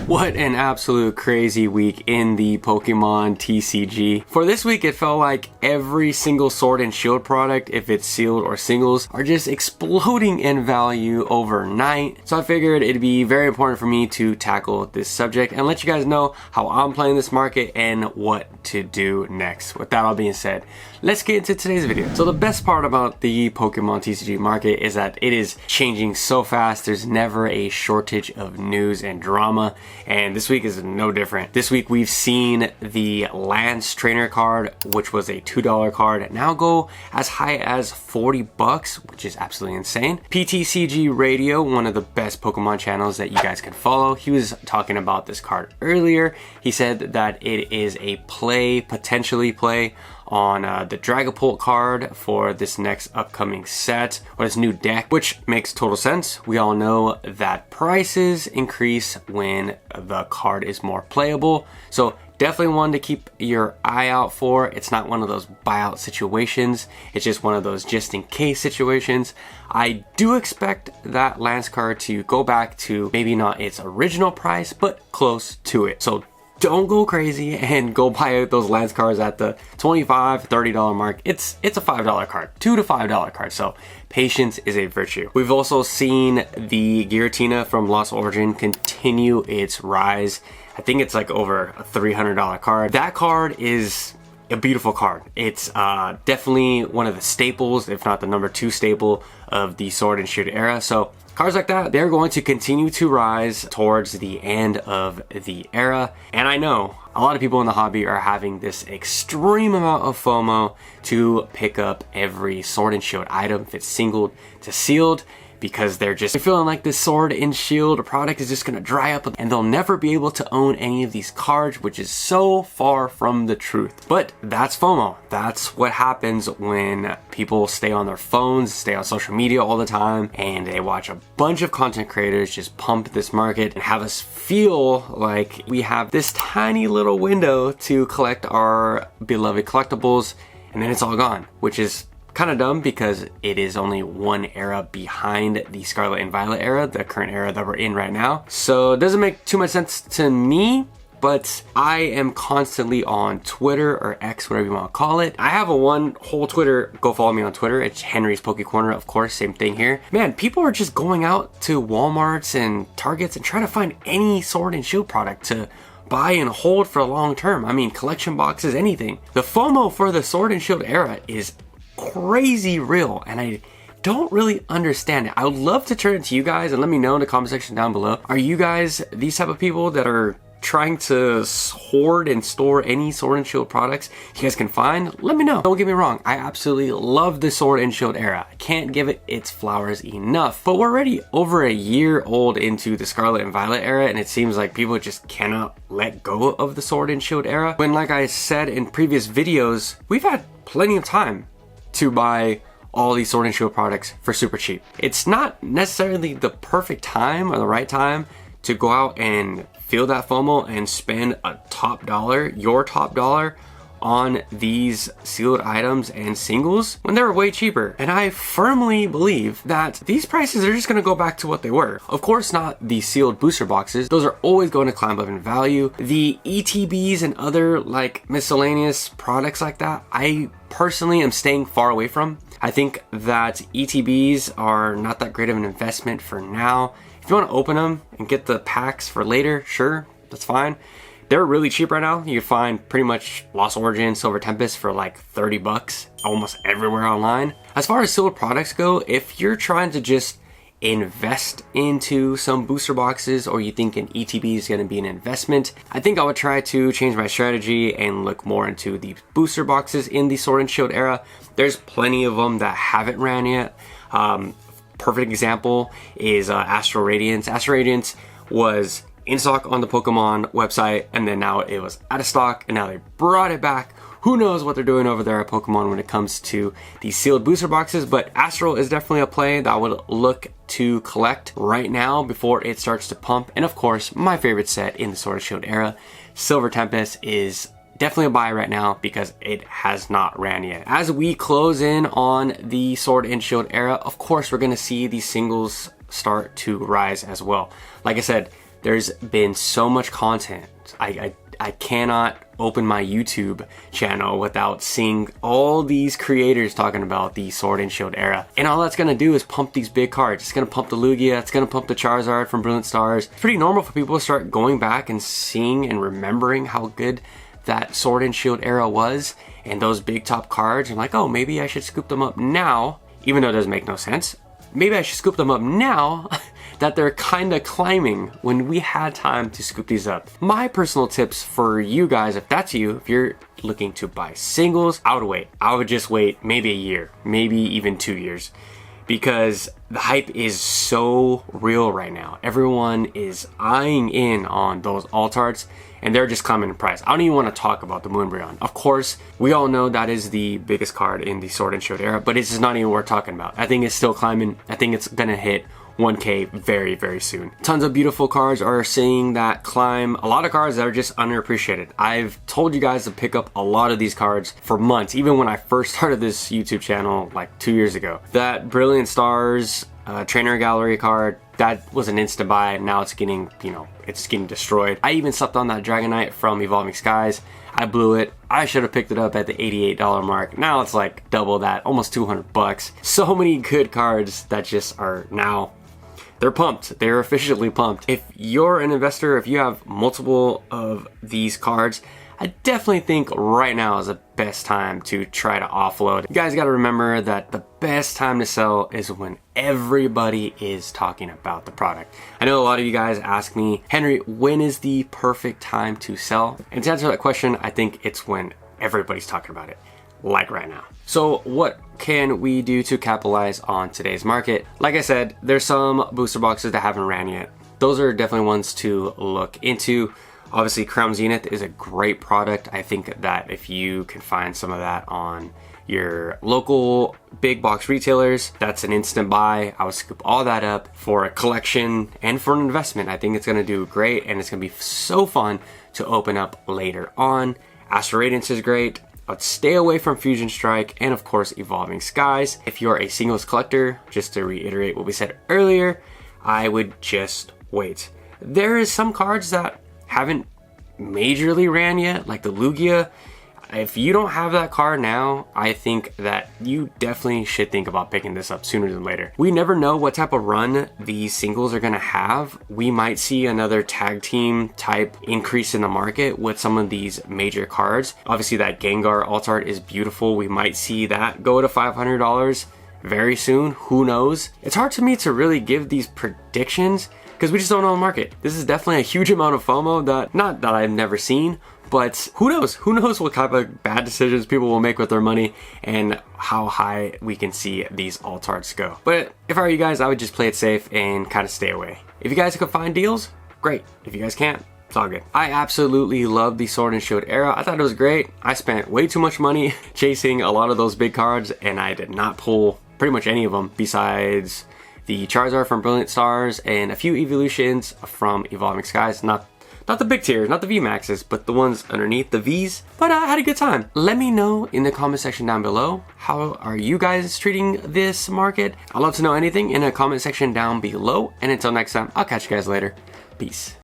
What an absolute crazy week in the Pokemon TCG. For this week, it felt like every single Sword and Shield product, if it's sealed or singles, are just exploding in value overnight. So I figured it'd be very important for me to tackle this subject and let you guys know how I'm playing this market and what to do next. With that all being said, let's get into today's video. So the best part about the Pokemon TCG market is that it is changing so fast. There's never a shortage of news and drama. And this week is no different. This week we've seen the Lance Trainer card, which was a $2 card, now go as high as 40 bucks, which is absolutely insane. PTCG Radio, one of the best Pokemon channels that you guys can follow, he was talking about this card earlier. He said that it is a play, potentially play, on the Dragapult card for this next upcoming set or this new deck, which makes total sense. We all know that prices increase when the card is more playable, so definitely one to keep your eye out for. It's not one of those buyout situations, it's just one of those just in case situations. I do expect that Lance card to go back to maybe not its original price, but close to it. So don't go crazy and go buy those Lance cards at the $25, $30 mark. It's a $5 card, $2 to $5 card. So patience is a virtue. We've also seen the Giratina from Lost Origin continue its rise. I think it's like over a $300 card. That card is a beautiful card. It's definitely one of the staples, if not the number 2 staple of the Sword and Shield era. So cards like that, they're going to continue to rise towards the end of the era. And I know a lot of people in the hobby are having this extreme amount of FOMO to pick up every Sword and Shield item, if it's singled to sealed, because they're feeling like this Sword and Shield product is just gonna dry up and they'll never be able to own any of these cards, which is so far from the truth. But that's FOMO. That's what happens when people stay on their phones, stay on social media all the time, and they watch a bunch of content creators just pump this market and have us feel like we have this tiny little window to collect our beloved collectibles, and then it's all gone, which is kind of dumb because it is only one era behind the Scarlet and Violet era, the current era that we're in right now. So it doesn't make too much sense to me, but I am constantly on Twitter or X, whatever you want to call it. I have one whole Twitter. Go follow me on Twitter. It's Henry's Poke Corner, of course, same thing here. Man, people are just going out to Walmarts and Targets and trying to find any Sword and Shield product to buy and hold for a long term. I mean, collection boxes, anything. The FOMO for the Sword and Shield era is crazy real, and I don't really understand it. I would love to turn it to you guys and let me know in the comment section down below. Are you guys these type of people that are trying to hoard and store any Sword and Shield products you guys can find? Let me know. Don't get me wrong, I absolutely love the Sword and Shield era. I can't give it its flowers enough, but we're already over a year old into the Scarlet and Violet era, and it seems like people just cannot let go of the Sword and Shield era, when, like I said in previous videos, we've had plenty of time to buy all these Sword and Shield products for super cheap. It's not necessarily the perfect time or the right time to go out and feel that FOMO and spend a top dollar, your top dollar, on these sealed items and singles when they're way cheaper. And I firmly believe that these prices are just gonna go back to what they were. Of course, not the sealed booster boxes. Those are always going to climb up in value. The ETBs and other like miscellaneous products like that, I personally am staying far away from. I think that ETBs are not that great of an investment for now. If you want to open them and get the packs for later, sure, that's fine. They're really cheap right now. You can find pretty much Lost Origin, Silver Tempest for like 30 bucks almost everywhere online. As far as sealed products go, if you're trying to just invest into some booster boxes, or you think an ETB is going to be an investment, I think I would try to change my strategy and look more into the booster boxes in the Sword and Shield era. There's plenty of them that haven't ran yet. Perfect example is Astral Radiance. Astral Radiance was in stock on the Pokemon website, and then now it was out of stock, and now they brought it back. Who knows what they're doing over there at Pokemon when it comes to the sealed booster boxes, but Astral is definitely a play that I would look to collect right now before it starts to pump. And of course, my favorite set in the Sword and Shield era, Silver Tempest, is definitely a buy right now because it has not ran yet. As we close in on the Sword and Shield era, of course, we're going to see these singles start to rise as well. Like I said, There's been so much content. I cannot open my YouTube channel without seeing all these creators talking about the Sword and Shield era. And all that's gonna do is pump these big cards. It's gonna pump the Lugia, it's gonna pump the Charizard from Brilliant Stars. It's pretty normal for people to start going back and seeing and remembering how good that Sword and Shield era was. And those big top cards, I'm like, oh, maybe I should scoop them up now, even though it doesn't make no sense. Maybe I should scoop them up now that they're kinda climbing when we had time to scoop these up. My personal tips for you guys, if that's you, if you're looking to buy singles, I would wait. I would just wait maybe a year, maybe even 2 years, because the hype is so real right now. Everyone is eyeing in on those altards and they're just climbing in price. I don't even want to talk about the Moonbreon. Of course, we all know that is the biggest card in the Sword and Shield era, but it's just not even worth talking about. I think it's still climbing. I think it's gonna hit 1K very, very soon. Tons of beautiful cards are seeing that climb. A lot of cards that are just underappreciated. I've told you guys to pick up a lot of these cards for months, even when I first started this YouTube channel like 2 years ago. That Brilliant Stars Trainer Gallery card, that was an instant buy. Now it's getting, it's getting destroyed. I even slept on that Dragonite from Evolving Skies. I blew it. I should have picked it up at the $88 mark. Now it's like double that, almost 200 bucks. So many good cards that just are now, they're pumped. They're officially pumped. If you're an investor, if you have multiple of these cards, I definitely think right now is the best time to try to offload. You guys got to remember that the best time to sell is when everybody is talking about the product. I know a lot of you guys ask me, Henry, when is the perfect time to sell? And to answer that question, I think it's when everybody's talking about it, like right now. So what can we do to capitalize on today's market? Like I said, there's some booster boxes that haven't ran yet. Those are definitely ones to look into. Obviously, Crown Zenith is a great product. I think that if you can find some of that on your local big box retailers, that's an instant buy. I would scoop all that up for a collection and for an investment. I think it's gonna do great and it's gonna be so fun to open up later on. Astral Radiance is great. I'd stay away from Fusion Strike and of course Evolving Skies. If you're a singles collector, just to reiterate what we said earlier, I would just wait. There is some cards that haven't majorly ran yet, like the Lugia. If you don't have that card now, I think that you definitely should think about picking this up sooner than later. We never know what type of run these singles are gonna have. We might see another tag team type increase in the market with some of these major cards. Obviously that Gengar alt art is beautiful. We might see that go to $500 very soon. Who knows? It's hard to me to really give these predictions because we just don't know the market. This is definitely a huge amount of FOMO that, not that I've never seen, but who knows? Who knows what type of bad decisions people will make with their money and how high we can see these alt arts go. But if I were you guys, I would just play it safe and kind of stay away. If you guys can find deals, great. If you guys can't, it's all good. I absolutely love the Sword and Shield era. I thought it was great. I spent way too much money chasing a lot of those big cards and I did not pull pretty much any of them besides the Charizard from Brilliant Stars and a few evolutions from Evolving Skies. Not the big tiers, not the VMAXs, but the ones underneath the Vs. But I had a good time. Let me know in the comment section down below, how are you guys treating this market? I'd love to know anything in the comment section down below. And until next time, I'll catch you guys later. Peace.